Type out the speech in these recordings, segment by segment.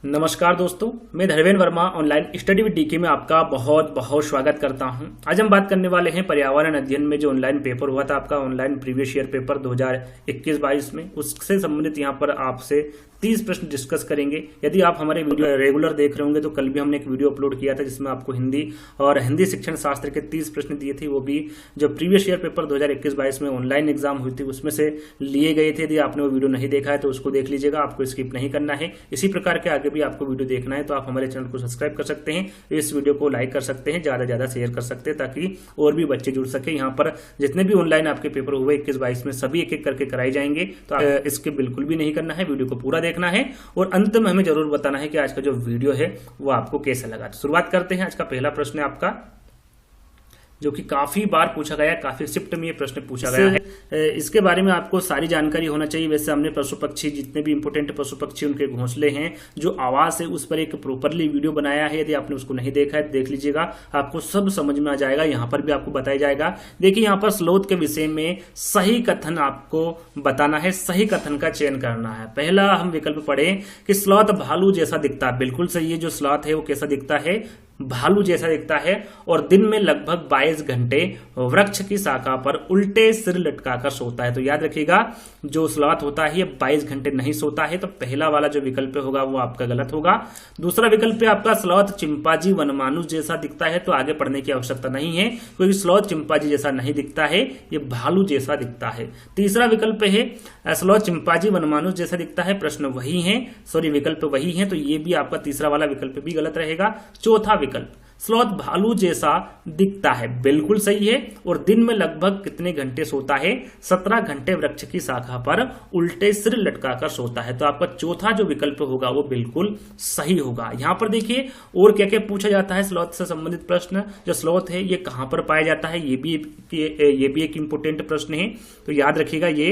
नमस्कार दोस्तों, मैं Dharmendra Verma online study with DK में आपका बहुत बहुत स्वागत करता हूं। आज हम बात करने वाले हैं पर्यावरण अध्ययन में जो ऑनलाइन पेपर हुआ था आपका ऑनलाइन प्रीवियस ईयर पेपर 2021-22 में, उससे संबंधित यहां पर आपसे 30 प्रश्न डिस्कस करेंगे। यदि आप हमारे वीडियो रेगुलर देख रहे होंगे तो कल भी हमने एक वीडियो अपलोड किया था जिसमें आपको हिंदी और हिंदी शिक्षण शास्त्र के 30 प्रश्न दिए थे, वो भी जो प्रीवियस ईयर पेपर 2021-22 में ऑनलाइन एग्जाम हुई थी उसमें से लिए गए थे। यदि आपने वो वीडियो नहीं देखा है तो उसको देख लीजिएगा, आपको स्किप नहीं करना है। इसी प्रकार के आगे भी आपको वीडियो देखना है तो आप हमारे चैनल को सब्सक्राइब कर सकते हैं, इस वीडियो को लाइक कर सकते हैं, ज्यादा से ज्यादा शेयर कर सकते हैं ताकि और भी बच्चे जुड़ सके। यहाँ पर जितने भी ऑनलाइन आपके पेपर हुए 21-22 में सभी एक एक करके कराए जाएंगे, तो इसके बिल्कुल भी नहीं करना है, वीडियो को पूरा देखना है और अंत में हमें जरूर बताना है कि आज का जो वीडियो है वो आपको कैसा लगा। तो शुरुआत करते हैं। आज का पहला प्रश्न है आपका, जो कि काफी बार पूछा गया है, काफी शिफ्ट में ये प्रश्न पूछा गया है। इसके बारे में आपको सारी जानकारी होना चाहिए। वैसे हमने पशु पक्षी, जितने भी इंपोर्टेंट पशु पक्षी उनके घोंसले हैं, जो आवास है, उस पर एक प्रॉपरली वीडियो बनाया है। यदि आपने उसको नहीं देखा है देख लीजिएगा, आपको सब समझ में आ जाएगा। यहाँ पर भी आपको बताया जाएगा। देखिए यहाँ पर स्लोथ के विषय में सही कथन आपको बताना है, सही कथन का चयन करना है। पहला हम विकल्प पढ़े कि स्लॉथ भालू जैसा दिखता है। बिल्कुल सही है, जो स्लॉथ है वो कैसा दिखता है, भालू जैसा दिखता है और दिन में लगभग 22 घंटे वृक्ष की शाखा पर उल्टे सिर लटकाकर सोता है। तो याद रखिएगा, जो स्लॉथ होता है ये 22 घंटे नहीं सोता है, तो पहला वाला जो विकल्प होगा वो आपका गलत होगा। दूसरा विकल्प है आपका स्लॉथ चिंपांजी वनमानुष जैसा दिखता है, तो आगे पढ़ने की आवश्यकता नहीं है क्योंकि स्लॉथ चिंपांजी जैसा नहीं दिखता है, ये भालू जैसा दिखता है। तीसरा विकल्प है स्लॉथ चिंपांजी वनमानुष जैसा दिखता है, प्रश्न वही है, सॉरी विकल्प वही है, तो ये भी आपका तीसरा वाला विकल्प भी गलत रहेगा। चौथा विकल्प स्लॉथ भालू जैसा दिखता है, बिल्कुल सही है और दिन में लगभग कितने घंटे सोता है, 17 घंटे वृक्ष की शाखा पर उल्टे सिर लटकाकर सोता है। तो आपका चौथा जो विकल्प होगा वो बिल्कुल सही होगा। यहां पर देखिए और क्या क्या पूछा जाता है स्लॉथ से संबंधित प्रश्न। जो स्लॉथ है ये कहां पर पाया जाता है, ये भी एक इंपोर्टेंट प्रश्न है, तो याद रखिएगा ये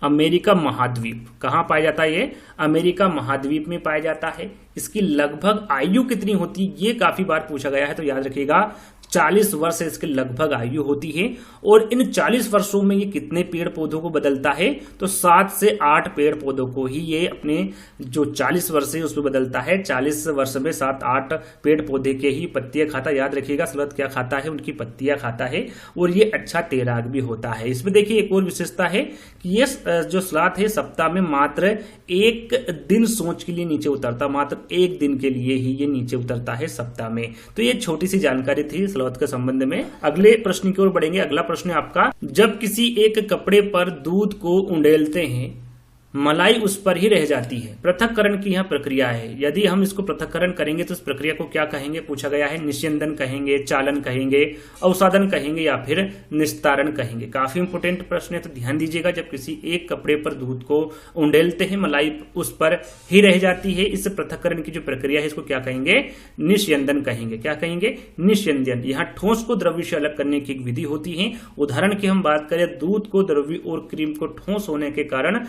अमेरिका महाद्वीप। कहां पाया जाता है, ये अमेरिका महाद्वीप में पाया जाता है। इसकी लगभग आयु कितनी होती है ये काफी बार पूछा गया है, तो याद रखिएगा 40 वर्ष इसके लगभग आयु होती है। और इन 40 वर्षों में ये कितने पेड़ पौधों को बदलता है, तो 7 से 8 पेड़ पौधों को ही ये अपने जो 40 वर्ष है उसमें बदलता है। 40 वर्ष में 7-8 पेड़ पौधे के ही पत्तियां खाता। याद रखिएगा स्लॉथ क्या खाता है, उनकी पत्तियां खाता है और ये अच्छा तैराक भी होता है। इसमें देखिए एक और विशेषता है कि ये जो स्लॉथ है सप्ताह में मात्र एक दिन सोच के लिए नीचे उतरता, मात्र एक दिन के लिए ही ये नीचे उतरता है सप्ताह में। तो ये छोटी सी जानकारी थी स्लॉथ के संबंध में। अगले प्रश्न की ओर बढ़ेंगे। अगला प्रश्न है आपका, जब किसी एक कपड़े पर दूध को उंडेलते हैं मलाई उस पर ही रह जाती है, पृथक्करण की यह प्रक्रिया है। यदि हम इसको पृथक्करण करेंगे तो इस प्रक्रिया को क्या कहेंगे पूछा गया है। निस्यंदन कहेंगे, चालन कहेंगे, अवसादन कहेंगे या फिर निस्तारण कहेंगे। काफी इंपोर्टेंट प्रश्न है, तो ध्यान दीजिएगा। जब किसी एक कपड़े पर दूध को उंडेलते हैं मलाई उस पर ही रह जाती है, इस पृथक्करण की जो प्रक्रिया है इसको क्या कहेंगे, निस्यंदन कहेंगे। क्या कहेंगे, निस्यंदन। यहाँ ठोस को द्रव्य से अलग करने की एक विधि होती है। उदाहरण की हम बात करें, दूध को द्रव्य और क्रीम को ठोस होने के कारण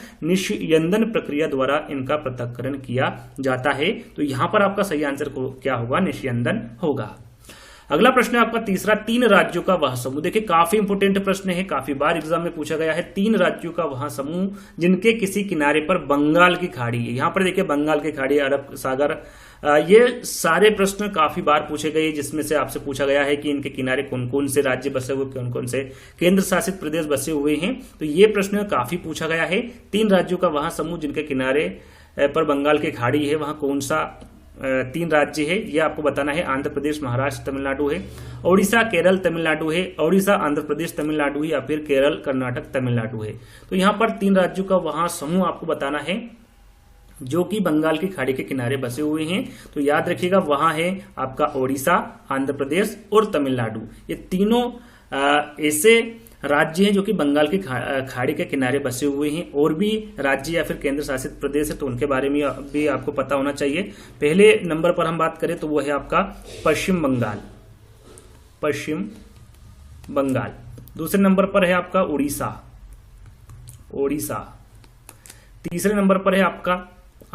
निस्यंदन प्रक्रिया द्वारा इनका पृथक्करण किया जाता है। तो यहां पर आपका सही आंसर क्या होगा, निस्यंदन होगा। अगला प्रश्न है आपका तीसरा, 3 राज्यों का वह समूह। देखिए काफी इंपोर्टेंट प्रश्न है, काफी बार एग्जाम में पूछा गया है। 3 राज्यों का वह समूह जिनके किसी किनारे पर बंगाल की खाड़ी है। यहां पर देखिए बंगाल की खाड़ी, अरब सागर, ये सारे प्रश्न काफी बार पूछे गए, जिसमें से आपसे पूछा गया है कि इनके किनारे कौन कौन से राज्य बसे हुए, कौन कौन से केंद्र शासित प्रदेश बसे हुए हैं। तो ये प्रश्न काफी पूछा गया है। 3 राज्यों का वह समूह जिनके किनारे पर बंगाल की खाड़ी है, वहां कौन सा 3 राज्य है ये आपको बताना है। आंध्र प्रदेश, महाराष्ट्र, तमिलनाडु है, ओडिशा, केरल, तमिलनाडु है, ओडिशा, आंध्र प्रदेश, तमिलनाडु है या फिर केरल, कर्नाटक, तमिलनाडु है। तो यहाँ पर 3 राज्यों का वहां समूह आपको बताना है जो कि बंगाल की खाड़ी के किनारे बसे हुए हैं। तो याद रखिएगा वहां है आपका ओडिशा, आंध्र प्रदेश और तमिलनाडु। ये तीनों ऐसे राज्य हैं जो कि बंगाल की खाड़ी के किनारे बसे हुए हैं। और भी राज्य या फिर केंद्र शासित प्रदेश है तो उनके बारे में भी आपको पता होना चाहिए। पहले नंबर पर हम बात करें तो वो है आपका पश्चिम बंगाल, पश्चिम बंगाल। दूसरे नंबर पर है आपका उड़ीसा, ओडिशा। तीसरे नंबर पर है आपका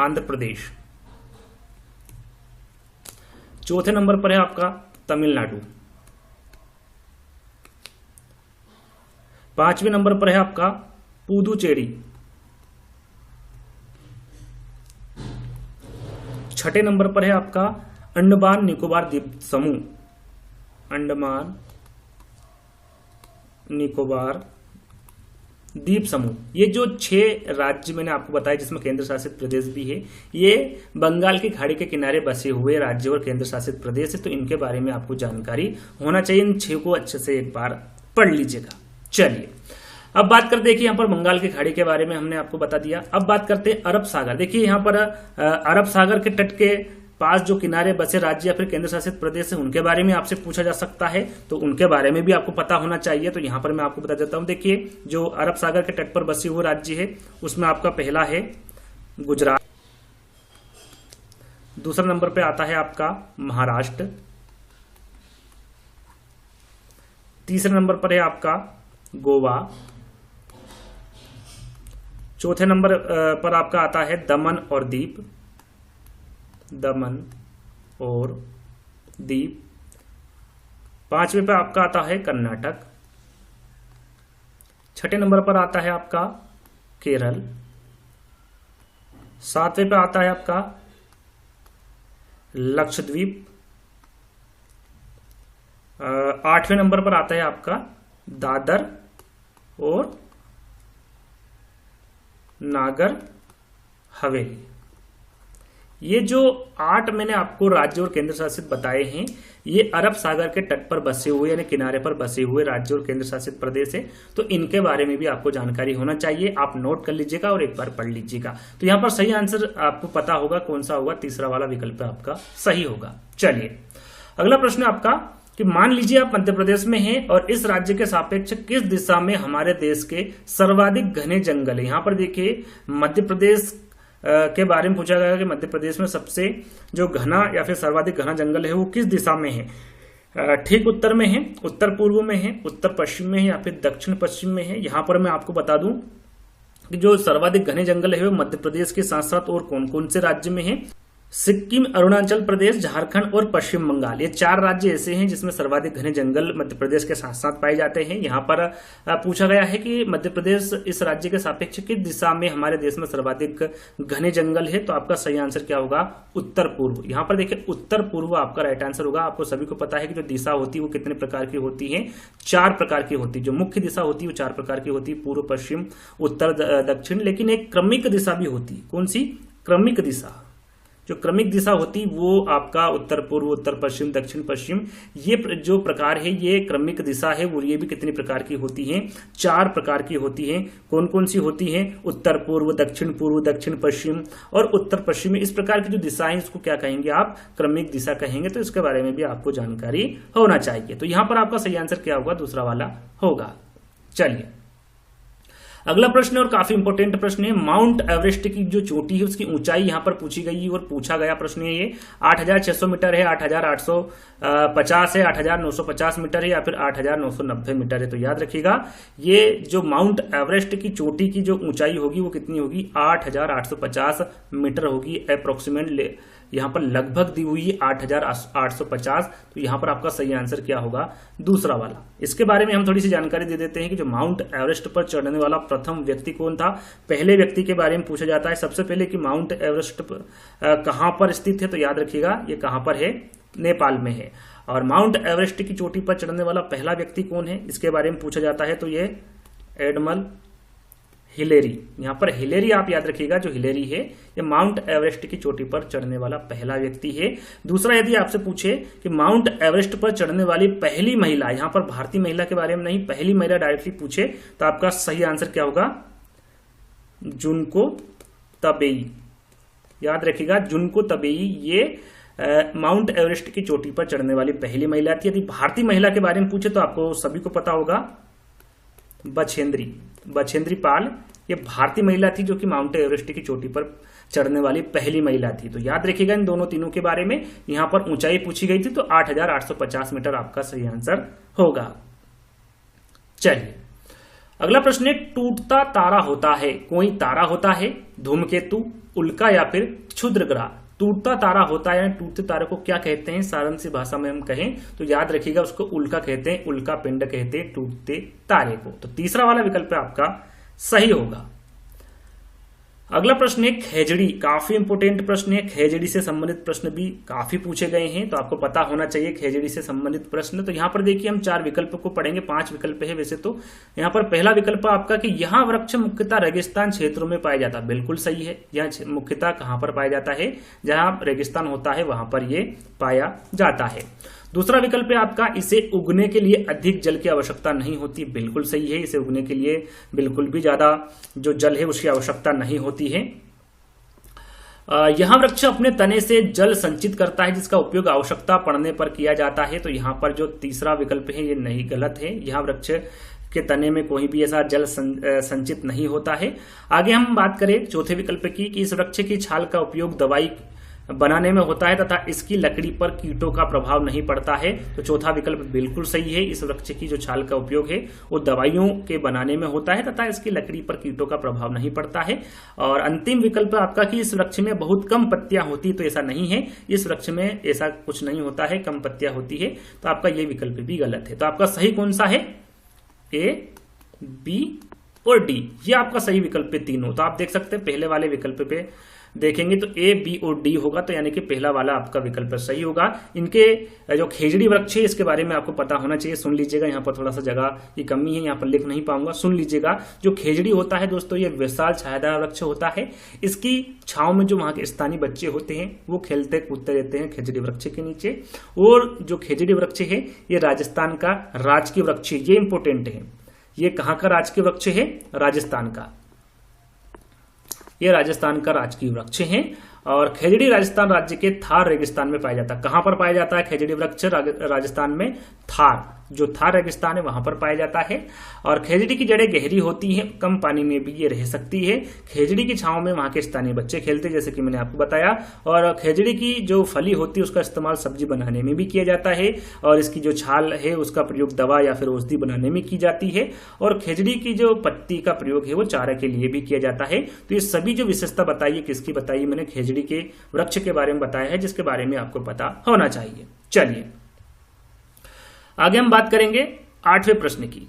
आंध्र प्रदेश। चौथे नंबर पर है आपका तमिलनाडु। 5वें नंबर पर है आपका पुदुचेरी। छठे नंबर पर है आपका अंडमान निकोबार द्वीप समूह, अंडमान निकोबार द्वीप समूह। ये जो 6 राज्य मैंने आपको बताया जिसमें केंद्र शासित प्रदेश भी है, ये बंगाल की खाड़ी के किनारे बसे हुए राज्य और केंद्र शासित प्रदेश है, तो इनके बारे में आपको जानकारी होना चाहिए। इन 6 को अच्छे से एक बार पढ़ लीजिएगा। चलिए अब बात करते हैं कि यहाँ पर बंगाल की खाड़ी के बारे में हमने आपको बता दिया। अब बात करते हैं अरब सागर। देखिए यहाँ पर अरब सागर के तट के पास जो किनारे बसे राज्य या फिर केंद्र शासित प्रदेश है, उनके बारे में आपसे पूछा जा सकता है, तो उनके बारे में भी आपको पता होना चाहिए। तो यहाँ पर मैं आपको बता देता हूँ। देखिए जो अरब सागर के तट पर बसे हुए राज्य है, उसमें आपका पहला है गुजरात, दूसरा नंबर पे आता है आपका महाराष्ट्र, तीसरे नंबर पर है आपका गोवा, चौथे नंबर पर आपका आता है दमन और दीप, दमन और दीप, पांचवें पे आपका आता है कर्नाटक, छठे नंबर पर आता है आपका केरल, सातवें पे आता है आपका लक्षद्वीप, आठवें नंबर पर आता है आपका दादर और नागर हवेली। ये जो 8 मैंने आपको राज्य और केंद्र शासित बताए हैं, ये अरब सागर के तट पर बसे हुए यानी किनारे पर बसे हुए राज्य और केंद्र शासित प्रदेश है, तो इनके बारे में भी आपको जानकारी होना चाहिए। आप नोट कर लीजिएगा और एक बार पढ़ लीजिएगा। तो यहाँ पर सही आंसर आपको पता होगा कौन सा होगा, तीसरा वाला विकल्प आपका सही होगा। चलिए अगला प्रश्न आपका कि मान लीजिए आप मध्य प्रदेश में हैं और इस राज्य के सापेक्ष किस दिशा में हमारे देश के सर्वाधिक घने जंगल है। यहाँ पर देखिए मध्य प्रदेश के बारे में पूछा गया कि मध्य प्रदेश में सबसे जो घना या फिर सर्वाधिक घना जंगल है वो किस दिशा में है। ठीक उत्तर में है, उत्तर पूर्व में है, उत्तर पश्चिम में है या फिर दक्षिण पश्चिम में है। यहाँ पर मैं आपको बता दूं कि जो सर्वाधिक घने जंगल है वो मध्य प्रदेश के साथ साथ और कौन कौन से राज्य में है। सिक्किम, अरुणाचल प्रदेश, झारखंड और पश्चिम बंगाल, ये 4 राज्य ऐसे हैं जिसमें सर्वाधिक घने जंगल मध्य प्रदेश के साथ साथ पाए जाते हैं। यहाँ पर पूछा गया है कि मध्य प्रदेश इस राज्य के सापेक्ष किस दिशा में हमारे देश में सर्वाधिक घने जंगल है, तो आपका सही आंसर क्या होगा, उत्तर पूर्व। यहाँ पर देखिए उत्तर पूर्व आपका राइट आंसर होगा। आपको सभी को पता है कि जो दिशा होती है वो कितने प्रकार की होती है, 4 प्रकार की होती है। जो मुख्य दिशा होती है वो 4 प्रकार की होती है, पूर्व, पश्चिम, उत्तर, दक्षिण। लेकिन एक क्रमिक दिशा भी होती है। कौन सी? क्रमिक दिशा। जो क्रमिक दिशा होती वो आपका उत्तर पूर्व, उत्तर पश्चिम, दक्षिण पश्चिम, ये जो प्रकार है ये क्रमिक दिशा है। वो ये भी कितनी प्रकार की होती हैं, 4 प्रकार की होती हैं। कौन कौन सी होती हैं? उत्तर पूर्व, दक्षिण पश्चिम और उत्तर पश्चिम। इस प्रकार की जो दिशाएं इसको क्या कहेंगे आप, क्रमिक दिशा कहेंगे। तो इसके बारे में भी आपको जानकारी होना चाहिए। तो यहां पर आपका सही आंसर क्या होगा, दूसरा वाला होगा। चलिए अगला प्रश्न और काफी इंपॉर्टेंट प्रश्न है। माउंट एवरेस्ट की जो चोटी है उसकी ऊंचाई यहां पर पूछी गई और पूछा गया प्रश्न है ये 8600 मीटर है, 8850 है, 8950 मीटर है या फिर 8990 मीटर है। तो याद रखिएगा ये जो माउंट एवरेस्ट की चोटी की जो ऊंचाई होगी वो कितनी होगी, 8850 मीटर होगी। अप्रोक्सीमेट यहाँ पर लगभग दी हुई 8850। तो यहाँ पर आपका सही आंसर क्या होगा, दूसरा वाला। इसके बारे में हम थोड़ी सी जानकारी दे देते हैं कि जो माउंट एवरेस्ट पर चढ़ने वाला प्रथम व्यक्ति कौन था। पहले व्यक्ति के बारे में पूछा जाता है सबसे पहले कि माउंट एवरेस्ट कहां पर स्थित है। तो याद रखिएगा ये कहां पर है, नेपाल में है। और माउंट एवरेस्ट की चोटी पर चढ़ने वाला पहला व्यक्ति कौन है, इसके बारे में पूछा जाता है। तो ये एडमल हिलेरी। यहाँ पर हिलेरी आप याद रखिएगा, जो हिलेरी है ये माउंट एवरेस्ट की चोटी पर चढ़ने वाला पहला व्यक्ति है। दूसरा यदि आपसे पूछे कि माउंट एवरेस्ट पर चढ़ने वाली पहली महिला, यहाँ पर भारतीय महिला के बारे में नहीं, पहली महिला डायरेक्टली पूछे तो आपका सही आंसर क्या होगा, जुनको तबेई। याद रखिएगा जुनको तबेई ये माउंट एवरेस्ट की चोटी पर चढ़ने वाली पहली महिला थी। यदि भारतीय महिला के बारे में पूछे तो आपको सभी को पता होगा बछेंद्री पाल, ये भारतीय महिला थी जो कि माउंट एवरेस्ट की चोटी पर चढ़ने वाली पहली महिला थी। तो याद रखिएगा इन दोनों तीनों के बारे में। यहां पर ऊंचाई पूछी गई थी तो 8850 मीटर आपका सही आंसर होगा। चलिए अगला प्रश्न है, टूटता तारा होता है, कोई तारा होता है, धूमकेतु, उल्का या फिर क्षुद्र ग्रह। टूटता तारा होता है, टूटते तारे को क्या कहते हैं, साधारण भाषा में हम कहें तो याद रखिएगा उसको उल्का कहते हैं, उल्का पिंड कहते हैं टूटते तारे को। तो तीसरा वाला विकल्प आपका सही होगा। अगला प्रश्न है खेजड़ी। काफी इंपोर्टेंट प्रश्न है, खेजड़ी से संबंधित प्रश्न भी काफी पूछे गए हैं, तो आपको पता होना चाहिए खेजड़ी से संबंधित प्रश्न। तो यहाँ पर देखिए हम 4 विकल्प को पढ़ेंगे, 5 विकल्प है वैसे तो। यहाँ पर पहला विकल्प आपका कि यहाँ वृक्ष मुख्यतः रेगिस्तान क्षेत्रों में पाया जाता है, बिल्कुल सही है। यह मुख्यतः कहाँ पर पाया जाता है, जहाँ रेगिस्तान होता है वहां पर ये पाया जाता है। दूसरा विकल्प है आपका इसे उगने के लिए अधिक जल की आवश्यकता नहीं होती, बिल्कुल सही है। इसे उगने के लिए बिल्कुल भी ज्यादा जो जल है उसकी आवश्यकता नहीं होती है। यहां वृक्ष अपने तने से जल संचित करता है, जिसका उपयोग आवश्यकता पड़ने पर किया जाता है। तो यहाँ पर जो तीसरा विकल्प है ये नहीं, गलत है। यहाँ वृक्ष के तने में कोई भी ऐसा जल संचित नहीं होता है। आगे हम बात करें चौथे विकल्प की कि इस वृक्ष की छाल का उपयोग दवाई बनाने में होता है तथा इसकी लकड़ी पर कीटों का प्रभाव नहीं पड़ता है। तो चौथा विकल्प बिल्कुल सही है। इस वृक्ष की जो छाल का उपयोग है वो दवाइयों के बनाने में होता है तथा इसकी लकड़ी पर कीटों का प्रभाव नहीं पड़ता है। और अंतिम विकल्प आपका कि इस वृक्ष में बहुत कम पत्तियां होती, तो ऐसा नहीं है। इस वृक्ष में ऐसा कुछ नहीं होता है, कम पत्तियां होती है। तो आपका ये विकल्प भी गलत है। तो आपका सही कौन सा है, ए, बी और डी, ये आपका सही विकल्प पे तीनों। तो आप देख सकते हैं पहले वाले विकल्प पे देखेंगे तो ए, बी और डी होगा, तो यानी कि पहला वाला आपका विकल्प सही होगा। इनके जो खेजड़ी वृक्ष है इसके बारे में आपको पता होना चाहिए, सुन लीजिएगा। यहाँ पर थोड़ा सा जगह की कमी है, यहाँ पर लिख नहीं पाऊंगा, सुन लीजिएगा। जो खेजड़ी होता है दोस्तों ये विशाल छायादार वृक्ष होता है। इसकी छाव में जो वहां के स्थानीय बच्चे होते हैं वो खेलते कूदते रहते हैं खेजड़ी वृक्ष के नीचे। और जो खेजड़ी वृक्ष है ये राजस्थान का राजकीय वृक्ष है, ये इंपोर्टेंट है। ये कहाँ का राजकीय वृक्ष है, राजस्थान का। ये राजस्थान का राजकीय वृक्ष है। और खेजड़ी राजस्थान राज्य के थार रेगिस्तान में पाया जाता है। कहां पर पाया जाता है खेजड़ी वृक्ष, राजस्थान में थार, जो थार रेगिस्तान है वहां पर पाया जाता है। और खेजड़ी की जड़ें गहरी होती हैं, कम पानी में भी ये रह सकती है। खेजड़ी की छांव में वहां के स्थानीय बच्चे खेलते हैं, जैसे कि मैंने आपको बताया। और खेजड़ी की जो फली होती है उसका इस्तेमाल सब्जी बनाने में भी किया जाता है। और इसकी जो छाल है उसका प्रयोग दवा या फिर औषधि बनाने में की जाती है। और खेजड़ी की जो पत्ती का प्रयोग है वो चारा के लिए भी किया जाता है। तो ये सभी जो विशेषता बताई है किसकी बताई, मैंने खेजड़ी के वृक्ष के बारे में बताया है, जिसके बारे में आपको पता होना चाहिए। चलिए आगे हम बात करेंगे 8वें प्रश्न की।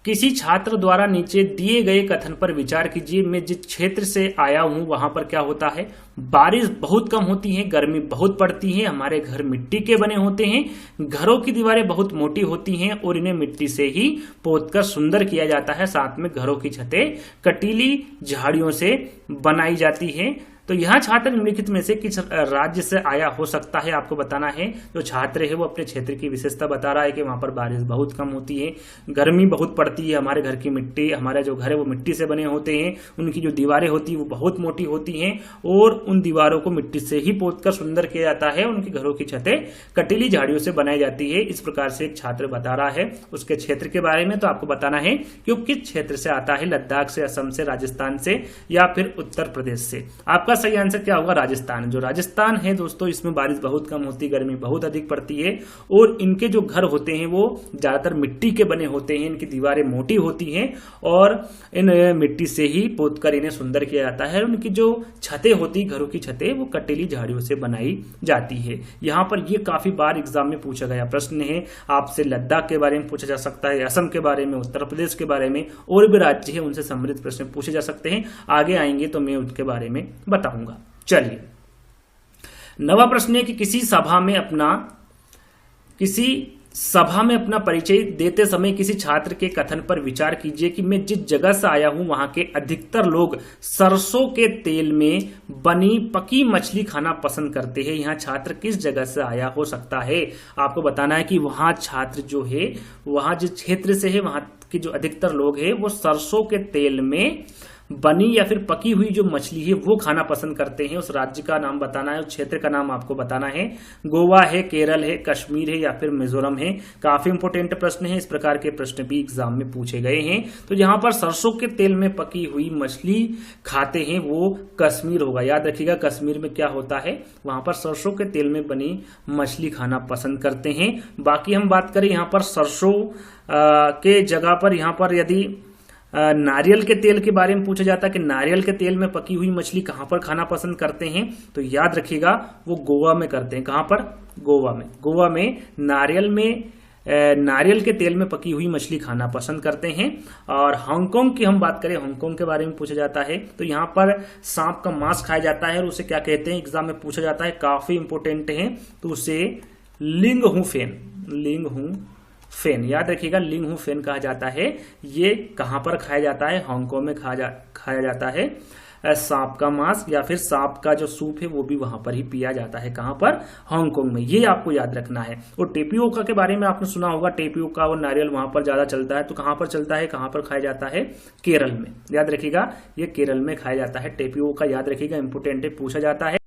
किसी छात्र द्वारा नीचे दिए गए कथन पर विचार कीजिए। मैं जिस क्षेत्र से आया हूं वहां पर क्या होता है, बारिश बहुत कम होती है, गर्मी बहुत पड़ती है, हमारे घर मिट्टी के बने होते हैं, घरों की दीवारें बहुत मोटी होती हैं और इन्हें मिट्टी से ही पोतकर सुंदर किया जाता है। साथ में घरों की छतें कटीली झाड़ियों से बनाई जाती है। तो यह छात्र निम्नलिखित में से किस राज्य से आया हो सकता है, आपको बताना है। जो छात्र है वो अपने क्षेत्र की विशेषता बता रहा है कि वहां पर बारिश बहुत कम होती है, गर्मी बहुत पड़ती है, हमारे घर की मिट्टी, हमारा जो घर है वो मिट्टी से बने होते हैं, उनकी जो दीवारें होती है वो बहुत मोटी होती हैं और उन दीवारों को मिट्टी से ही पोतकर सुंदर किया जाता है। उनकी घरों की छतें कटीली झाड़ियों से बनाई जाती है। इस प्रकार से एक छात्र बता रहा है उसके क्षेत्र के बारे में। तो आपको बताना है कि वो किस क्षेत्र से आता है, लद्दाख से, असम से, राजस्थान से या फिर उत्तर प्रदेश से। आपका सही आंसर क्या होगा, राजस्थान। जो राजस्थान है दोस्तों इसमें बारिश बहुत कम होती है, गर्मी बहुत अधिक पड़ती है और इनके जो घर होते हैं वो ज्यादातर मिट्टी के बने होते हैं, इनकी दीवारें मोटी होती हैं और इन मिट्टी से ही पोतकर इन्हें सुंदर किया जाता है। उनकी जो छतें होती, घरों की छतें, वो कटीली झाड़ियों से बनाई जाती है। यहाँ पर ये काफी बार एग्जाम में पूछा गया प्रश्न है। आपसे लद्दाख के बारे में पूछा जा सकता है, असम के बारे में, उत्तर प्रदेश के बारे में, और भी राज्य है उनसे संबंधित प्रश्न पूछे जा सकते हैं। आगे आएंगे तो मैं उनके बारे में बताऊंगा। चलिए 9वां प्रश्न है कि किसी सभा में अपना परिचय देते समय किसी छात्र के कथन पर विचार कीजिए कि मैं जिस जगह से आया हूं वहां के अधिकतर लोग सरसों के तेल में बनी पकी मछली खाना पसंद करते हैं। यहाँ छात्र किस जगह से आया हो सकता है, आपको बताना है कि वहां छात्र जो है, वहां जिस क्षेत्र से है वहां के जो अधिकतर लोग हैं वो सरसों के तेल में बनी या फिर पकी हुई जो मछली है वो खाना पसंद करते हैं। उस राज्य का नाम बताना है, उस क्षेत्र का नाम आपको बताना है। गोवा है, केरल है, कश्मीर है या फिर मिजोरम है। काफी इंपोर्टेंट प्रश्न है, इस प्रकार के प्रश्न भी एग्जाम में पूछे गए हैं। तो यहाँ पर सरसों के तेल में पकी हुई मछली खाते हैं वो कश्मीर होगा। याद रखिएगा कश्मीर में क्या होता है, वहां पर सरसों के तेल में बनी मछली खाना पसंद करते हैं। बाकी हम बात करें यहाँ पर सरसों के जगह पर, यहाँ पर यदि नारियल के तेल के बारे में पूछा जाता है कि नारियल के तेल में पकी हुई मछली कहां पर खाना पसंद करते हैं, तो याद रखिएगा वो गोवा में करते हैं। कहां पर, गोवा में। गोवा में नारियल में नारियल के तेल में पकी हुई मछली खाना पसंद करते हैं। और हांगकांग की हम बात करें, हांगकांग के बारे में पूछा जाता है तो यहाँ पर सांप का मांस खाया जाता है और उसे क्या कहते हैं, एग्जाम में पूछा जाता है, काफी इंपोर्टेंट है, तो उसे लिंगहू फेन, याद रखिएगा, लिंगहू फेन कहा जाता है। ये कहां पर खाया जाता है, हांगकांग में खाया जाता है सांप का मांस, या फिर सांप का जो सूप है वो भी वहां पर ही पिया जाता है। कहां पर, हांगकांग में, ये आपको याद रखना है। और टेपियोका के बारे में आपने सुना होगा, टेपियोका और नारियल वहां पर ज्यादा चलता है, तो कहां पर चलता है, कहां पर खाया जाता है, केरल में, याद रखिएगा, ये केरल में खाया जाता है। टेपियोका याद रखिएगा, इंपोर्टेंट है, पूछा जाता है।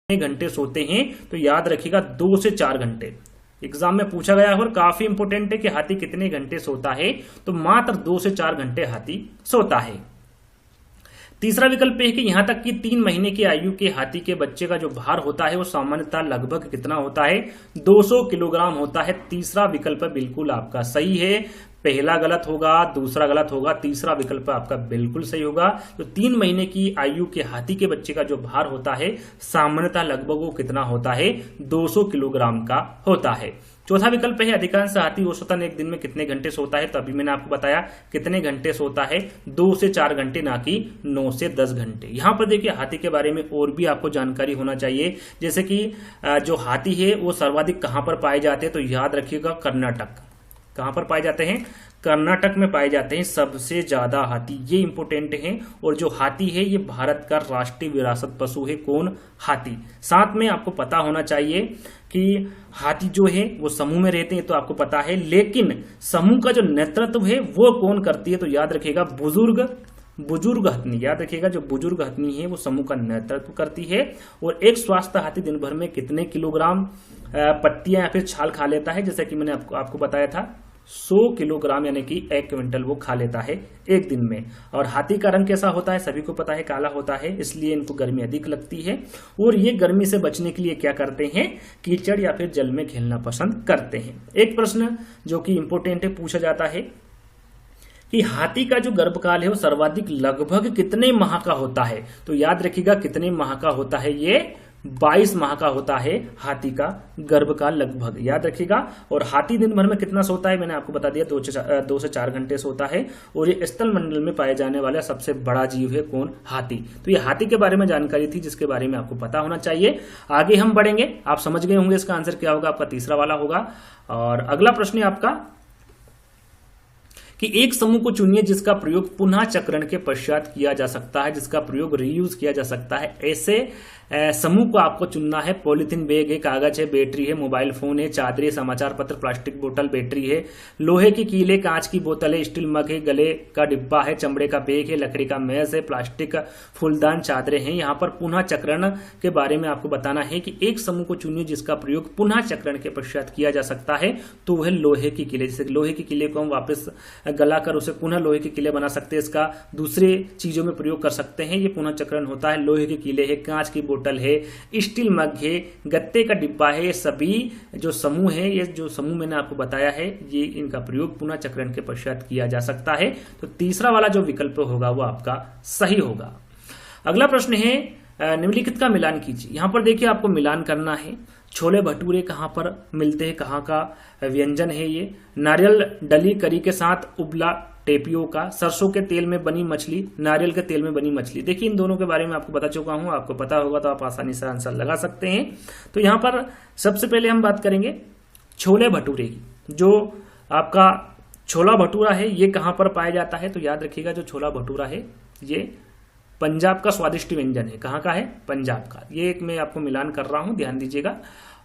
घंटे सोते हैं, तो याद रखिएगा 2 से 4 घंटे। एग्जाम में पूछा गया है और काफी इंपोर्टेंट है कि हाथी कितने घंटे सोता है, तो मात्र 2 से 4 घंटे हाथी सोता है। तीसरा विकल्प है कि यहां तक कि 3 महीने की आयु के हाथी के बच्चे का जो भार होता है वो सामान्यतः लगभग कितना होता है, 200 किलोग्राम होता है। तीसरा विकल्प बिल्कुल आपका सही है। पहला गलत होगा, दूसरा गलत होगा, तीसरा विकल्प आपका बिल्कुल सही होगा। तो 3 महीने की आयु के हाथी के बच्चे का जो भार होता है सामान्यतः लगभग वो कितना होता है, 200 किलोग्राम का होता है। चौथा विकल्प है अधिकांश हाथी औसतन एक दिन में कितने घंटे सोता है, तो अभी मैंने आपको बताया कितने घंटे सोता है, 2 से 4 घंटे, ना कि 9 से 10 घंटे। यहां पर देखिए हाथी के बारे में और भी आपको जानकारी होना चाहिए, जैसे कि जो हाथी है वो सर्वाधिक कहां पर पाए जाते हैं, तो याद रखिएगा कर्नाटक। कहां पर पाए जाते हैं, कर्नाटक में पाए जाते हैं सबसे ज्यादा हाथी, ये इंपोर्टेंट है। और जो हाथी है ये भारत का राष्ट्रीय विरासत पशु है, कौन, हाथी। साथ में आपको पता होना चाहिए कि हाथी जो है वो समूह में रहते हैं, तो आपको पता है, लेकिन समूह का जो नेतृत्व है वो कौन करती है, तो याद रखिएगा बुजुर्ग हथनी, याद रखिएगा, जो बुजुर्ग हथनी है वो समूह का नेतृत्व करती है। और एक स्वस्थ हाथी दिन भर में कितने किलोग्राम पत्तियां या फिर छाल खा लेता है, जैसा कि मैंने आपको बताया था, 100 किलोग्राम, यानी कि 1 क्विंटल वो खा लेता है एक दिन में। और हाथी का रंग कैसा होता है, सभी को पता है, काला होता है, इसलिए इनको गर्मी अधिक लगती है। और ये गर्मी से बचने के लिए क्या करते हैं, कीचड़ या फिर जल में खेलना पसंद करते हैं। एक प्रश्न जो कि इंपोर्टेंट है, पूछा जाता है कि हाथी का जो गर्भकाल है वो सर्वाधिक लगभग कितने माह का होता है, तो याद रखिएगा कितने माह का होता है, ये 22 माह का होता है हाथी का गर्भकाल लगभग, याद रखिएगा। और हाथी दिन भर में कितना सोता है, मैंने आपको बता दिया, 2 से 4 घंटे सोता है। और ये स्थल मंडल में पाए जाने वाला सबसे बड़ा जीव है, कौन, हाथी। तो ये हाथी के बारे में जानकारी थी जिसके बारे में आपको पता होना चाहिए। आगे हम बढ़ेंगे, आप समझ गए होंगे इसका आंसर क्या होगा, आपका तीसरा वाला होगा। और अगला प्रश्न है आपका कि एक समूह को चुनिए जिसका प्रयोग पुनः चक्रण के पश्चात किया जा सकता है, जिसका प्रयोग रीयूज किया जा सकता है। ऐसे समूह को आपको चुनना है। पॉलिथीन बैग है, कागज है, बैटरी है, मोबाइल फोन है, चादरें, समाचार पत्र, प्लास्टिक बोतल, बैटरी है, लोहे की कीले, कांच की बोतल है, स्टील मग है, गले का डिब्बा है, चमड़े का बैग है, लकड़ी का मेज है, प्लास्टिक का फूलदान, चादरें हैं। यहाँ पर पुनः चक्रण के बारे में आपको बताना है कि एक समूह को चुनिए जिसका प्रयोग पुनः चक्रण के पश्चात किया जा सकता है, तो वह लोहे की कीले। जैसे लोहे की कीले को हम वापस गलाकर उसे पुनः लोहे के कीले बना सकते हैं, इसका दूसरे चीजों में प्रयोग कर सकते हैं, ये पुनः चक्रण होता है। लोहे के कीले है, कांच की बोतल है, स्टील मग है, गत्ते का डिब्बा है, सभी जो समूह है, ये जो समूह मैंने आपको बताया है, ये इनका प्रयोग पुनः चक्रण के पश्चात किया जा सकता है। तो तीसरा वाला जो विकल्प होगा वो आपका सही होगा। अगला प्रश्न है निम्नलिखित का मिलान कीजिए। यहां पर देखिए आपको मिलान करना है। छोले भटूरे कहां पर मिलते हैं, कहां का व्यंजन है ये। नारियल डली करी के साथ उबला टेपियोका, सरसों के तेल में बनी मछली, नारियल के तेल में बनी मछली। देखिए इन दोनों के बारे में आपको बता चुका हूं, आपको पता होगा तो आप आसानी से आंसर लगा सकते हैं। तो यहां पर सबसे पहले हम बात करेंगे छोले भटूरे की। जो आपका छोला भटूरा है ये कहां पर पाया जाता है, तो याद रखिएगा जो छोला भटूरा है ये पंजाब का स्वादिष्ट व्यंजन है। कहां का है, पंजाब का। ये एक मैं आपको मिलान कर रहा हूं, ध्यान दीजिएगा।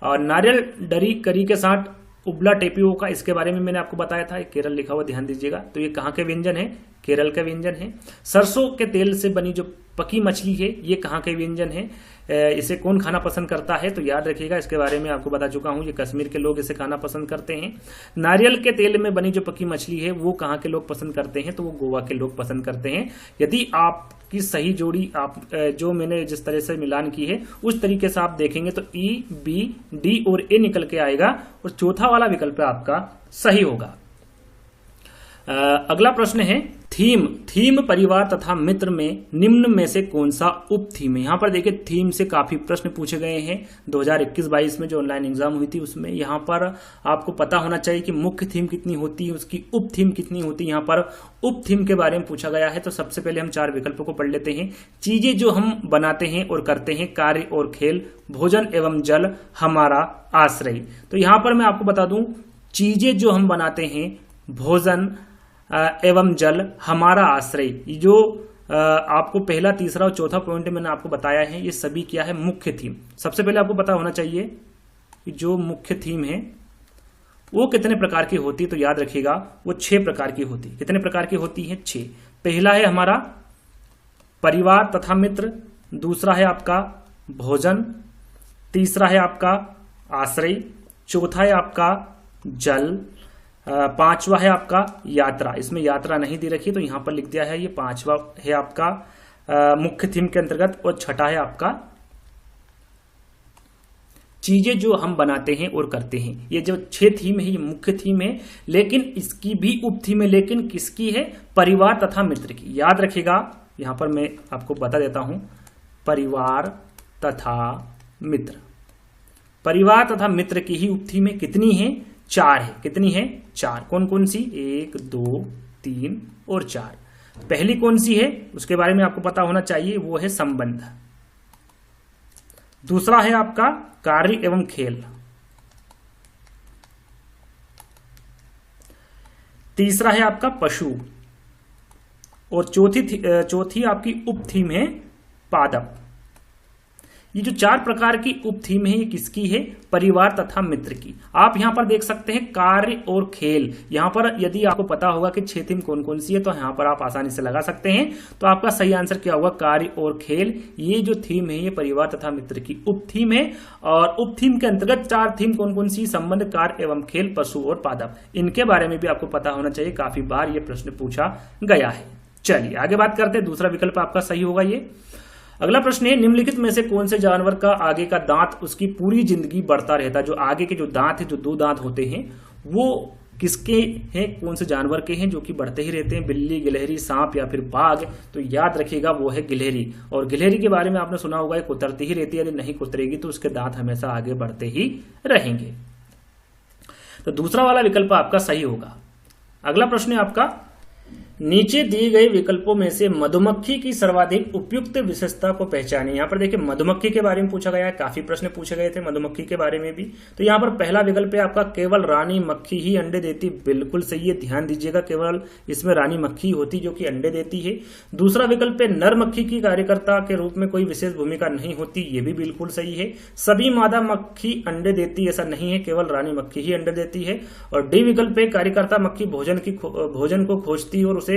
और नारियल डली करी के साथ उबला टेपियोका, इसके बारे में मैंने आपको बताया था, केरल लिखा हुआ ध्यान दीजिएगा। तो ये कहाँ के व्यंजन है? केरल का व्यंजन है। सरसों के तेल से बनी जो पकी मछली है, ये कहाँ के व्यंजन है? इसे कौन खाना पसंद करता है? तो याद रखिएगा, इसके बारे में आपको बता चुका हूँ, ये कश्मीर के लोग इसे खाना पसंद करते हैं। नारियल के तेल में बनी जो पकी मछली है वो कहाँ के लोग पसंद करते हैं? तो वो गोवा के लोग पसंद करते हैं। यदि आपकी सही जोड़ी आप जो मैंने जिस तरह से मिलान की है उस तरीके से आप देखेंगे तो ई, बी, डी और ए निकल के आएगा और चौथा वाला विकल्प आपका सही होगा। अगला प्रश्न है थीम परिवार तथा मित्र में निम्न में से कौन सा उप थीम है? यहां पर देखिए थीम से काफी प्रश्न पूछे गए हैं 2021-22 में जो ऑनलाइन एग्जाम हुई थी उसमें। यहां पर आपको पता होना चाहिए कि मुख्य थीम कितनी होती है, उसकी उप थीम कितनी होती है। यहां पर उप थीम के बारे में पूछा गया है। तो सबसे पहले हम 4 विकल्पों को पढ़ लेते हैं। चीजें जो हम बनाते हैं और करते हैं, कार्य और खेल, भोजन एवं जल, हमारा आश्रय। तो यहां पर मैं आपको बता दूं, चीजें जो हम बनाते हैं, भोजन एवं जल, हमारा आश्रय, जो आपको पहला, तीसरा और चौथा पॉइंट मैंने आपको बताया है, ये सभी क्या है? मुख्य थीम। सबसे पहले आपको पता होना चाहिए कि जो मुख्य थीम है वो कितने प्रकार की होती है। तो याद रखिएगा वो 6 प्रकार की होती है। कितने प्रकार की होती है? 6। पहला है हमारा परिवार तथा मित्र, दूसरा है आपका भोजन, तीसरा है आपका आश्रय, चौथा है आपका जल, 5वां है आपका यात्रा। इसमें यात्रा नहीं दे रखी तो यहां पर लिख दिया है, ये 5वां है आपका मुख्य थीम के अंतर्गत, और छठा है आपका चीजें जो हम बनाते हैं और करते हैं। ये जो 6 थीम है ये मुख्य थीम है, लेकिन इसकी भी उप थीम है, लेकिन किसकी है? परिवार तथा मित्र की। याद रखिएगा, यहां पर मैं आपको बता देता हूं, परिवार तथा मित्र। परिवार तथा मित्र की ही उप थीम है। कितनी है? 4 है। कितनी है? 4। कौन कौन सी? 1, 2, 3 और 4। पहली कौन सी है उसके बारे में आपको पता होना चाहिए, वो है संबंध। दूसरा है आपका कार्य एवं खेल। तीसरा है आपका पशु, और चौथी आपकी उप थीम है पादप। ये जो 4 प्रकार की उप थीम है ये किसकी है? परिवार तथा मित्र की। आप यहां पर देख सकते हैं कार्य और खेल। यहां पर यदि आपको पता होगा कि 6 थीम कौन कौन सी है तो यहां पर आप आसानी से लगा सकते हैं। तो आपका सही आंसर क्या होगा? कार्य और खेल। ये जो थीम है ये परिवार तथा मित्र की उप थीम है। और उप थीम के अंतर्गत 4 थीम कौन कौन सी? संबंध, कार्य एवं खेल, पशु और पादप। इनके बारे में भी आपको पता होना चाहिए, काफी बार ये प्रश्न पूछा गया है। चलिए आगे बात करते हैं। दूसरा विकल्प आपका सही होगा ये। अगला प्रश्न है निम्नलिखित में से कौन से जानवर का आगे का दांत उसकी पूरी जिंदगी बढ़ता रहता है? जो आगे के जो दांत है, जो 2 दांत होते हैं, वो किसके हैं? कौन से जानवर के हैं जो कि बढ़ते ही रहते हैं? बिल्ली, गिलहरी, सांप या फिर बाघ? तो याद रखिएगा वो है गिलहरी। और गिलहरी के बारे में आपने सुना होगा, कुतरती ही रहती है, यदि नहीं कुतरेगी तो उसके दांत हमेशा आगे बढ़ते ही रहेंगे। तो दूसरा वाला विकल्प आपका सही होगा। अगला प्रश्न है आपका, नीचे दिए गए विकल्पों में से मधुमक्खी की सर्वाधिक उपयुक्त विशेषता को पहचानें। यहाँ पर देखिए मधुमक्खी के बारे में पूछा गया है, काफी प्रश्न पूछे गए थे मधुमक्खी के बारे में भी। तो यहाँ पर पहला विकल्प है आपका केवल रानी मक्खी ही अंडे देती। बिल्कुल सही है, ध्यान दीजिएगा, केवल इसमें रानी मक्खी होती जो कि अंडे देती है। दूसरा विकल्प है नर मक्खी की कार्यकर्ता के रूप में कोई विशेष भूमिका नहीं होती। ये भी बिल्कुल सही है। सभी मादा मक्खी अंडे देती ऐसा नहीं है, केवल रानी मक्खी ही अंडे देती है। और डी विकल्प है कार्यकर्ता मक्खी भोजन को खोजती है और उसे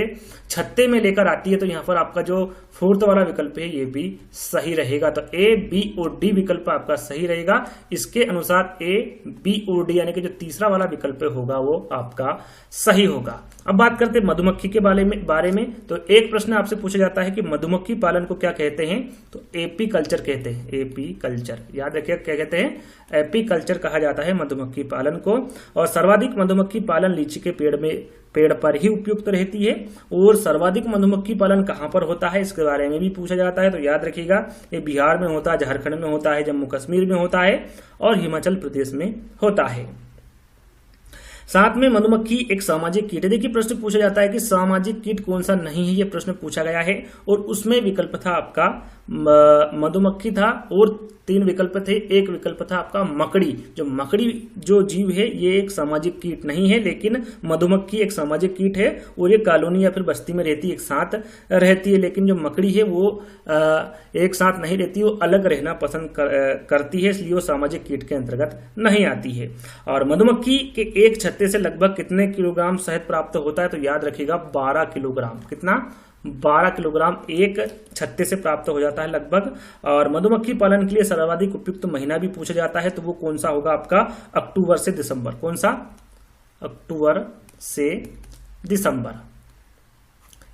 छत्ते में लेकर आती है। तो यहां पर आपका जो 4th वाला विकल्प है ये भी सही रहेगा। तो ए, बी और डी विकल्प आपका सही रहेगा। इसके अनुसार ए, बी और डी यानी कि जो तीसरा वाला विकल्प होगा वो आपका सही होगा। अब बात करते हैं मधुमक्खी के बारे में। तो एक प्रश्न आपसे पूछा जाता है कि मधुमक्खी पालन को क्या कहते हैं? तो एपी कल्चर कहते हैं। एपी कल्चर याद रखिए, क्या कहते हैं? एपी कल्चर कहा जाता है मधुमक्खी पालन को। और सर्वाधिक मधुमक्खी पालन लीची के पेड़ पर ही उपयुक्त रहती है। और सर्वाधिक मधुमक्खी पालन कहां पर होता है इसके बारे में भी पूछा जाता है। तो याद रखिएगा, ये बिहार में होता है, झारखंड में होता है, जम्मू कश्मीर में होता है और हिमाचल प्रदेश में होता है। साथ में मधुमक्खी एक सामाजिक कीट है। देखिए प्रश्न पूछा जाता है कि सामाजिक कीट कौन सा नहीं है, ये प्रश्न पूछा गया है और उसमें विकल्प था आपका मधुमक्खी था और 3 विकल्प थे। एक विकल्प था आपका मकड़ी। मकड़ी जो जीव है ये एक सामाजिक कीट नहीं है, लेकिन मधुमक्खी एक सामाजिक कीट है और ये कॉलोनी या फिर बस्ती में रहती है, एक साथ रहती है। लेकिन जो मकड़ी है वो एक साथ नहीं रहती, वो अलग रहना पसंद करती है, इसलिए वो सामाजिक कीट के अंतर्गत नहीं आती है। और मधुमक्खी के एक छत्ते से लगभग कितने किलोग्राम शहद प्राप्त होता है? तो याद रखिएगा 12 किलोग्राम। कितना? 12 किलोग्राम एक छत्ते से प्राप्त हो जाता है लगभग। और मधुमक्खी पालन के लिए सर्वाधिक उपयुक्त महीना भी पूछा जाता है, तो वो कौन सा होगा आपका? अक्टूबर से दिसंबर। कौन सा? अक्टूबर से दिसंबर।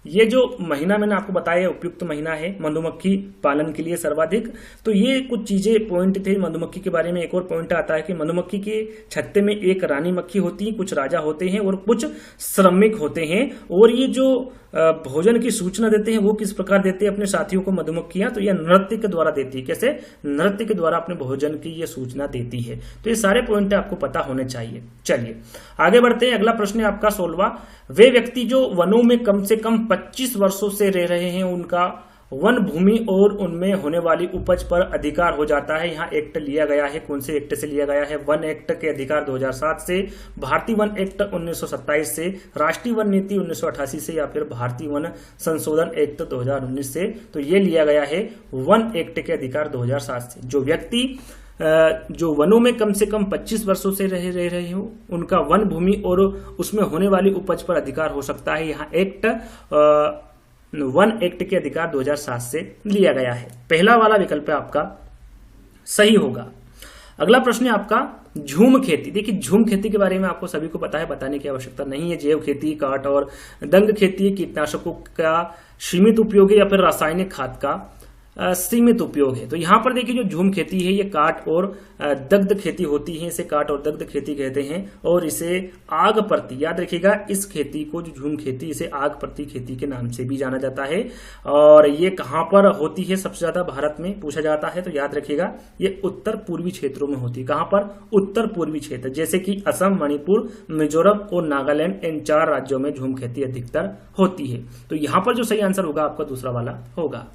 ये जो महीना मैंने आपको बताया उपयुक्त महीना है मधुमक्खी पालन के लिए सर्वाधिक। तो ये कुछ चीजें पॉइंट थे मधुमक्खी के बारे में। एक और पॉइंट आता है कि मधुमक्खी के छत्ते में एक रानी मक्खी होती है, कुछ राजा होते हैं और कुछ श्रमिक होते हैं। और ये जो भोजन की सूचना देते हैं वो किस प्रकार देते हैं अपने साथियों को मधुमक्खियां? तो यह नृत्य के द्वारा देती है। कैसे? नृत्य के द्वारा अपने भोजन की ये सूचना देती है। तो ये सारे पॉइंट आपको पता होने चाहिए। चलिए आगे बढ़ते हैं। अगला प्रश्न है आपका 16वां। वे व्यक्ति जो वनों में कम से कम 25 वर्षों से रह रहे हैं उनका वन भूमि और उनमें होने वाली उपज पर अधिकार हो जाता है। यहाँ एक्ट लिया गया है। कौन से एक्ट से लिया गया है? वन एक्ट के अधिकार 2007 से, भारतीय वन एक्ट 1927 से, राष्ट्रीय वन नीति 1988 से, या फिर भारतीय वन संशोधन एक्ट 2019 से। तो ये लिया गया है वन एक्ट के अधिकार 2007 से। जो व्यक्ति जो वनों में कम से कम 25 वर्षों से रह रहे हो उनका वन भूमि और उसमें होने वाली उपज पर अधिकार हो सकता है। यहाँ एक्ट वन एक्ट के अधिकार 2007 से लिया गया है। पहला वाला विकल्प आपका सही होगा। अगला प्रश्न है आपका झूम खेती। देखिए झूम खेती के बारे में आपको सभी को पता है, बताने की आवश्यकता नहीं है। जैव खेती, काट और दंग खेती, कीटनाशकों का सीमित उपयोग है या फिर रासायनिक खाद का सीमित उपयोग है। तो यहाँ पर देखिए जो झूम खेती है ये काट और दग्ध खेती होती है, इसे काट और दग्ध खेती कहते हैं। और इसे आग प्रति, याद रखिएगा इस खेती को जो झूम खेती, इसे आग प्रति खेती के नाम से भी जाना जाता है। और ये कहाँ पर होती है? सबसे ज्यादा भारत में पूछा जाता है। तो याद रखिएगा ये उत्तर पूर्वी क्षेत्रों में होती है। कहाँ पर? उत्तर पूर्वी क्षेत्र, जैसे कि असम, मणिपुर, मिजोरम और नागालैंड, इन 4 राज्यों में झूम खेती अधिकतर होती है। तो यहाँ पर जो सही आंसर होगा आपका दूसरा वाला होगा।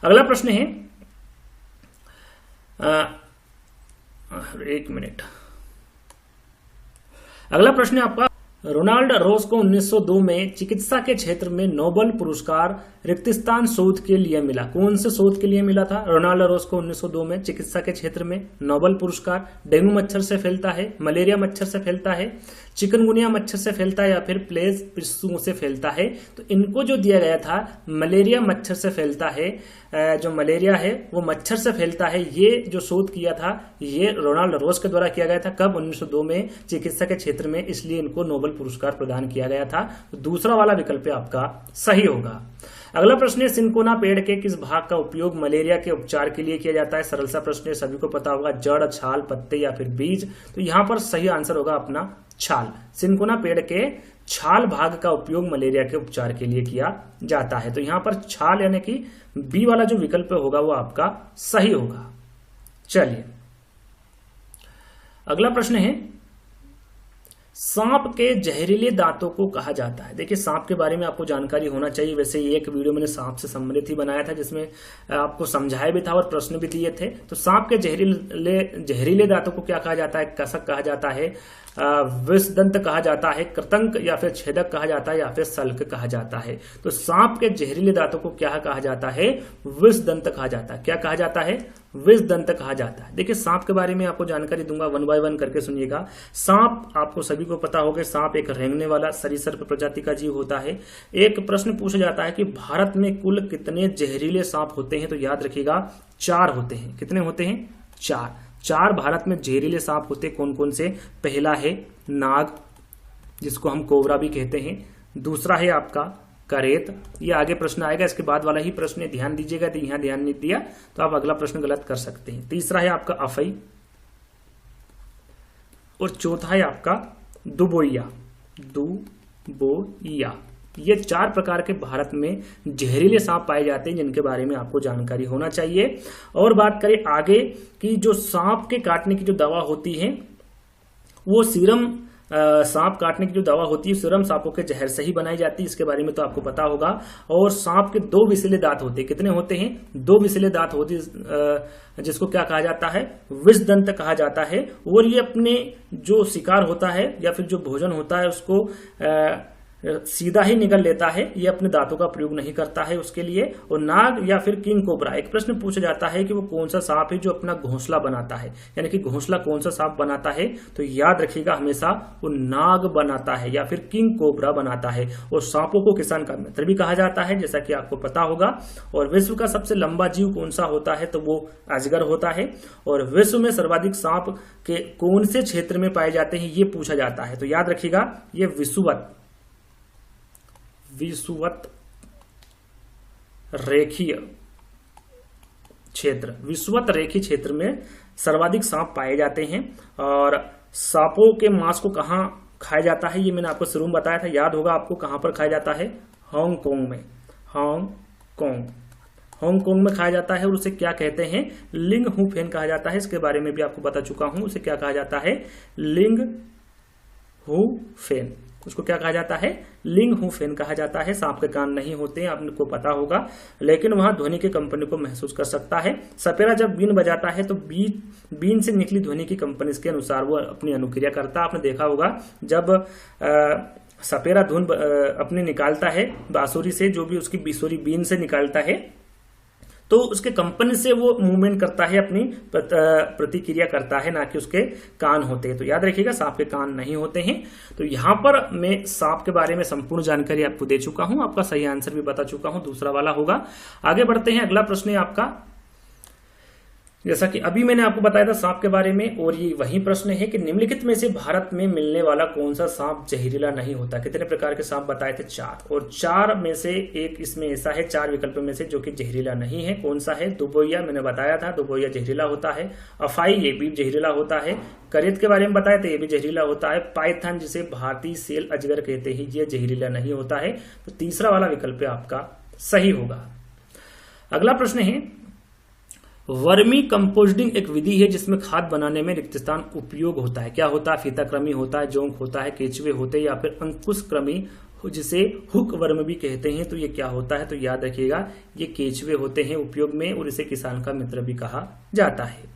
अगला प्रश्न है एक मिनट। अगला प्रश्न है आपका रोनाल्ड रोस को 1902 में चिकित्सा के क्षेत्र में नोबेल पुरस्कार रिक्त स्थान शोध के लिए मिला। कौन से शोध के लिए मिला था रोनाल्ड रोस को 1902 में चिकित्सा के क्षेत्र में नोबेल पुरस्कार? डेंगू मच्छर से फैलता है, मलेरिया मच्छर से फैलता है, चिकनगुनिया मच्छर से फैलता है या फिर प्लेग पिस्सू से फैलता है? तो इनको जो दिया गया था मलेरिया मच्छर से फैलता है। जो मलेरिया है वो मच्छर से फैलता है। ये जो शोध किया था ये रोनाल्ड रोस के द्वारा किया गया था। कब? 1902 में चिकित्सा के क्षेत्र में, इसलिए इनको नोबेल पुरस्कार प्रदान किया गया था। तो दूसरा वाला विकल्प आपका सही होगा। अगला प्रश्न है सिनकोना पेड़ के किस भाग का उपयोग मलेरिया के उपचार के लिए किया जाता है? सरल सा प्रश्न है, सभी को पता होगा। जड़, छाल, पत्ते या फिर बीज? तो यहाँ पर सही आंसर होगा अपना छाल। सिनकोना पेड़ के छाल भाग का उपयोग मलेरिया के उपचार के लिए किया जाता है। तो यहाँ पर छाल यानी कि बी वाला जो विकल्प होगा वो आपका सही होगा। चलिए अगला प्रश्न है सांप के जहरीले दांतों को कहा जाता है। देखिए सांप के बारे में आपको जानकारी होना चाहिए। वैसे ये एक वीडियो मैंने सांप से संबंधित ही बनाया था जिसमें आपको समझाया भी था और प्रश्न भी दिए थे। तो सांप के जहरीले दांतों को क्या कहा जाता है? कसक कहा जाता है, विषदंत कहा जाता है, कृतंक या फिर छेदक कहा जाता है या फिर सल्क कहा जाता है। तो सांप के जहरीले दांतों को क्या कहा जाता है? विषदंत कहा जाता है। क्या कहा जाता है? विषदंत कहा जाता है। देखिए सांप के बारे में आपको जानकारी दूंगा, 1 बाय 1 करके सुनिएगा। सांप आपको सभी को पता होगा, सांप एक रेंगने वाला सरीसृप प्रजाति का जीव होता है। एक प्रश्न पूछा जाता है कि भारत में कुल कितने जहरीले सांप होते हैं? तो याद रखिएगा 4 होते हैं। कितने होते हैं? 4 भारत में जहरीले सांप होते हैं। कौन कौन से? पहला है नाग, जिसको हम कोबरा भी कहते हैं। दूसरा है आपका करेत, ये आगे प्रश्न आएगा, इसके बाद वाला ही प्रश्न है, ध्यान दीजिएगा। तो यहाँ ध्यान नहीं दिया तो आप अगला प्रश्न गलत कर सकते हैं। तीसरा है आपका अफई और चौथा है आपका दुबोइया। ये 4 प्रकार के भारत में जहरीले सांप पाए जाते हैं जिनके बारे में आपको जानकारी होना चाहिए। और बात करें आगे कि जो सांप के काटने की जो दवा होती है वो सीरम सांप काटने की जो दवा होती है सीरम सांपों के जहर से ही बनाई जाती है, इसके बारे में तो आपको पता होगा। और सांप के 2 विषैले दांत होते हैं। कितने होते हैं? 2 विषैले दांत होते हैं, जिसको क्या कहा जाता है? विषदंत कहा जाता है। और ये अपने जो शिकार होता है या फिर जो भोजन होता है उसको सीधा ही निगल लेता है, ये अपने दांतों का प्रयोग नहीं करता है उसके लिए। और नाग या फिर किंग कोबरा, एक प्रश्न पूछा जाता है कि वो कौन सा सांप है जो अपना घोंसला बनाता है, यानी कि घोंसला कौन सा सांप बनाता है? तो याद रखिएगा हमेशा वो नाग बनाता है या फिर किंग कोबरा बनाता है। और सांपों को किसान का मित्र भी कहा जाता है, जैसा कि आपको पता होगा। और विश्व का सबसे लंबा जीव कौन सा होता है? तो वो अजगर होता है। और विश्व में सर्वाधिक सांप के कौन से क्षेत्र में पाए जाते हैं, ये पूछा जाता है। तो याद रखिएगा ये विषुवत रेखीय क्षेत्र, विषुवत रेखीय क्षेत्र में सर्वाधिक सांप पाए जाते हैं। और सांपों के मांस को कहाँ खाया जाता है, ये मैंने आपको शुरू में बताया था, याद होगा आपको। कहां पर खाया जाता है? हांगकांग में। हांगकांग में खाया जाता है। और उसे क्या कहते हैं? लिंग हू फेन कहा जाता है। इसके बारे में भी आपको बता चुका हूं। उसे क्या कहा जाता है? लिंग हू फेन। उसको क्या कहा जाता है? लिंग हू फेन कहा जाता है। सांप के कान नहीं होते हैं, आपको पता होगा, लेकिन वहां ध्वनि के कंपनी को महसूस कर सकता है। सपेरा जब बीन बजाता है तो बीन से निकली ध्वनि की कंपनी के अनुसार वो अपनी अनुक्रिया करता है। आपने देखा होगा जब सपेरा धुन अपने निकालता है बांसुरी से, जो भी उसकी बिसुरी बीन से निकालता है, तो उसके कंपन से वो मूवमेंट करता है, अपनी प्रतिक्रिया करता है, ना कि उसके कान होते हैं। तो याद रखिएगा सांप के कान नहीं होते हैं। तो यहां पर मैं सांप के बारे में संपूर्ण जानकारी आपको दे चुका हूं, आपका सही आंसर भी बता चुका हूं, दूसरा वाला होगा। आगे बढ़ते हैं, अगला प्रश्न है आपका, जैसा कि अभी मैंने आपको बताया था सांप के बारे में, और ये वही प्रश्न है कि निम्नलिखित में से भारत में मिलने वाला कौन सा सांप जहरीला नहीं होता? कितने प्रकार के सांप बताए थे? 4, और 4 में से एक इसमें ऐसा है, 4 विकल्प में से जो कि जहरीला नहीं है। कौन सा है? दुबोइया, मैंने बताया था दुबोइया जहरीला होता है। अफाई, ये भी जहरीला होता है। करेत के बारे में बताया था, ये भी जहरीला होता है। पाइथन, जिसे भारतीय सेल अजगर कहते हैं, ये जहरीला नहीं होता है। तो तीसरा वाला विकल्प आपका सही होगा। अगला प्रश्न है, वर्मी कंपोस्टिंग एक विधि है जिसमें खाद बनाने में रिक्त स्थान उपयोग होता है। क्या होता है? फीताकृमि होता है, जोंक होता है, केचुए होते हैं, या फिर अंकुशक्रमी जिसे हुक वर्म भी कहते हैं। तो ये क्या होता है? तो याद रखिएगा ये केचुए होते हैं उपयोग में, और इसे किसान का मित्र भी कहा जाता है।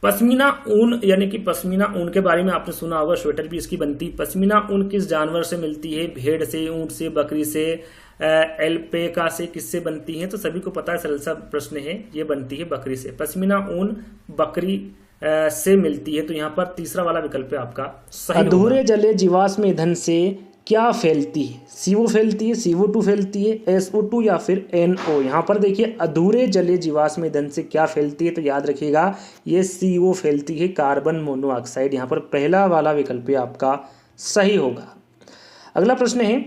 पश्मीना ऊन, यानी कि पश्मीना ऊन के बारे में आपने सुना होगा, स्वेटर भी इसकी बनती। पश्मीना ऊन किस जानवर से मिलती है? भेड़ से, ऊंट से, बकरी से, एल्पेका से, किससे बनती है? तो सभी को पता है, सरल सा प्रश्न है, ये बनती है बकरी से। पश्मीना ऊन बकरी से मिलती है। तो यहाँ पर तीसरा वाला विकल्प है आपका सही। अधूरे जले जीवाश्म ईंधन से क्या फैलती है? CO फैलती है, CO2 फैलती है, SO2 या फिर NO? यहाँ पर देखिए अधूरे जले जीवाश्म ईंधन से क्या फैलती है? तो याद रखिएगा ये CO फैलती है, कार्बन मोनोऑक्साइड। यहाँ पर पहला वाला विकल्प आपका सही होगा। अगला प्रश्न है,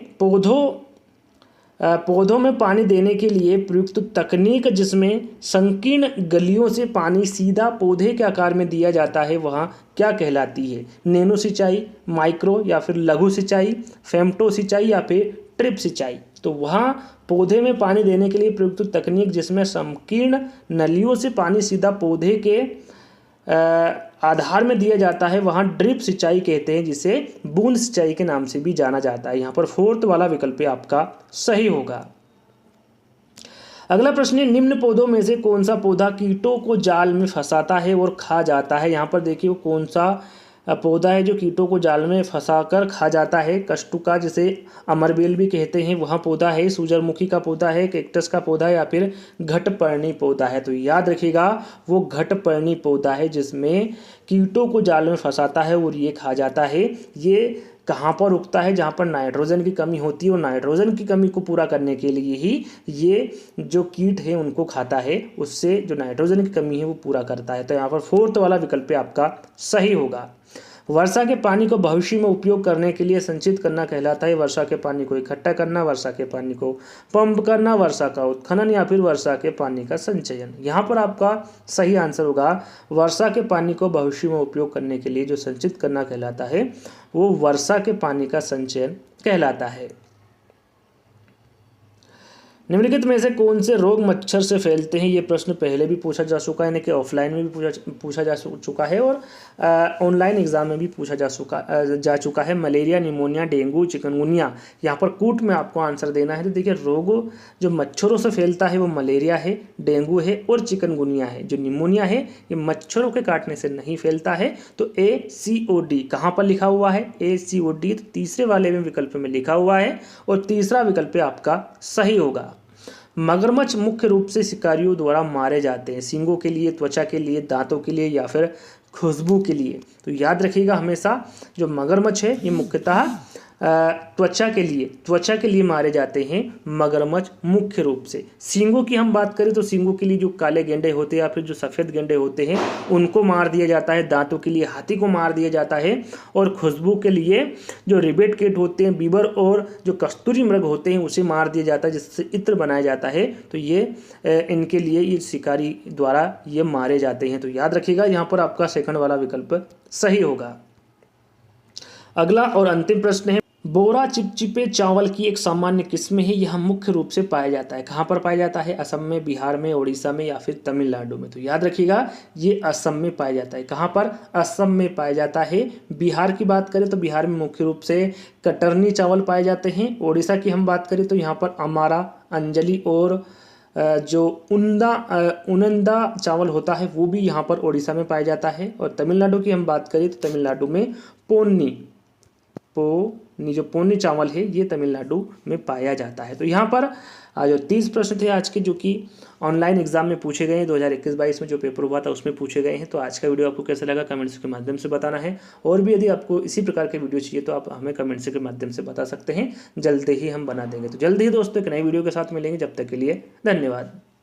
पौधों में पानी देने के लिए प्रयुक्त तकनीक जिसमें संकीर्ण गलियों से पानी सीधा पौधे के आकार में दिया जाता है, वह क्या कहलाती है? नैनो सिंचाई, माइक्रो या फिर लघु सिंचाई, फेम्टो सिंचाई या फिर ट्रिप सिंचाई? तो वहाँ पौधे में पानी देने के लिए प्रयुक्त तकनीक जिसमें संकीर्ण नलियों से पानी सीधा पौधे के आधार में दिया जाता है, वहाँ ड्रिप सिंचाई कहते हैं, जिसे बूंद सिंचाई के नाम से भी जाना जाता है। यहाँ पर 4th वाला विकल्प आपका सही होगा। अगला प्रश्न है, निम्न पौधों में से कौन सा पौधा कीटों को जाल में फंसाता है और खा जाता है? यहाँ पर देखिए कौन सा पौधा है जो कीटों को जाल में फंसाकर खा जाता है? कष्टुका, जिसे अमरबेल भी कहते हैं, वहाँ पौधा है। सूरजमुखी का पौधा है, कैक्टस का पौधा है, या फिर घटपर्णी पौधा है? तो याद रखिएगा वो घटपर्णी पौधा है जिसमें कीटों को जाल में फंसाता है और ये खा जाता है। ये कहाँ पर उगता है? जहाँ पर नाइट्रोजन की कमी होती है, और नाइट्रोजन की कमी को पूरा करने के लिए ही ये जो कीट है उनको खाता है, उससे जो नाइट्रोजन की कमी है वो पूरा करता है। तो यहाँ पर 4th वाला विकल्प आपका सही होगा। वर्षा के पानी को भविष्य में उपयोग करने के लिए संचित करना कहलाता है। वर्षा के पानी को इकट्ठा करना, वर्षा के पानी को पंप करना, वर्षा का उत्खनन, या फिर वर्षा के पानी का संचयन? यहाँ पर आपका सही आंसर होगा वर्षा के पानी को भविष्य में उपयोग करने के लिए जो संचित करना कहलाता है वो वर्षा के पानी का संचयन कहलाता है। निम्नलिखित में से कौन से रोग मच्छर से फैलते हैं? ये प्रश्न पहले भी पूछा जा चुका है, यानी कि ऑफलाइन में भी पूछा जा चुका है और ऑनलाइन एग्जाम में भी पूछा जा चुका है। Malaria, pneumonia, dengue, chikungunya. यहाँ पर कूट में आपको आंसर देना है। तो देखिए, रोग जो मच्छरों से फैलता है वो मलेरिया है, डेंगू है और चिकनगुनिया है। जो निमोनिया है ये मच्छरों के काटने से नहीं फैलता है। तो ACOD कहाँ पर लिखा हुआ है? ACOD तो तीसरे वाले में विकल्प में लिखा हुआ है और तीसरा विकल्प आपका सही होगा। मगरमच्छ मुख्य रूप से शिकारियों द्वारा मारे जाते हैं, सींगों के लिए, त्वचा के लिए, दांतों के लिए या फिर खुशबू के लिए। तो याद रखिएगा हमेशा, जो मगरमच्छ है ये मुख्यतः त्वचा के लिए मारे जाते हैं मगरमच्छ मुख्य रूप से। सींगों की हम बात करें तो सींगों के लिए जो काले गेंडे होते हैं या फिर जो सफ़ेद गेंडे होते हैं उनको मार दिया जाता है। दांतों के लिए हाथी को मार दिया जाता है और खुशबू के लिए जो रिबेट केट होते हैं, बीबर और जो कस्तूरी मृग होते हैं उसे मार दिया जाता है, जिससे इत्र बनाया जाता है। तो ये इनके लिए ये शिकारी द्वारा ये मारे जाते हैं। तो याद रखिएगा, यहाँ पर आपका सेकंड वाला विकल्प सही होगा। अगला और अंतिम प्रश्न है, बोरा चिपचिपे चावल की एक सामान्य किस्म है, यह मुख्य रूप से पाया जाता है। कहाँ पर पाया जाता है? असम में, बिहार में, उड़ीसा में या फिर तमिलनाडु में। तो याद रखिएगा, ये असम में पाया जाता है। कहाँ पर? असम में पाया जाता है। बिहार की बात करें तो बिहार में मुख्य रूप से कटरनी चावल पाए जाते हैं। उड़ीसा की हम बात करें तो यहाँ पर अमारा, अंजलि और जो उनंदा चावल होता है वो भी यहाँ पर उड़ीसा में पाया जाता है। और तमिलनाडु की हम बात करें तो तमिलनाडु में जो पोनी चावल है ये तमिलनाडु में पाया जाता है। तो यहाँ पर जो 30 प्रश्न थे आज के, जो कि ऑनलाइन एग्जाम में पूछे गए हैं 2021-22 में जो पेपर हुआ था उसमें पूछे गए हैं। तो आज का वीडियो आपको कैसा लगा कमेंट्स के माध्यम से बताना है। और भी यदि आपको इसी प्रकार के वीडियो चाहिए तो आप हमें कमेंट्स के माध्यम से बता सकते हैं, जल्दी ही हम बना देंगे। तो जल्दी ही दोस्तों एक नई वीडियो के साथ मिलेंगे, जब तक के लिए धन्यवाद।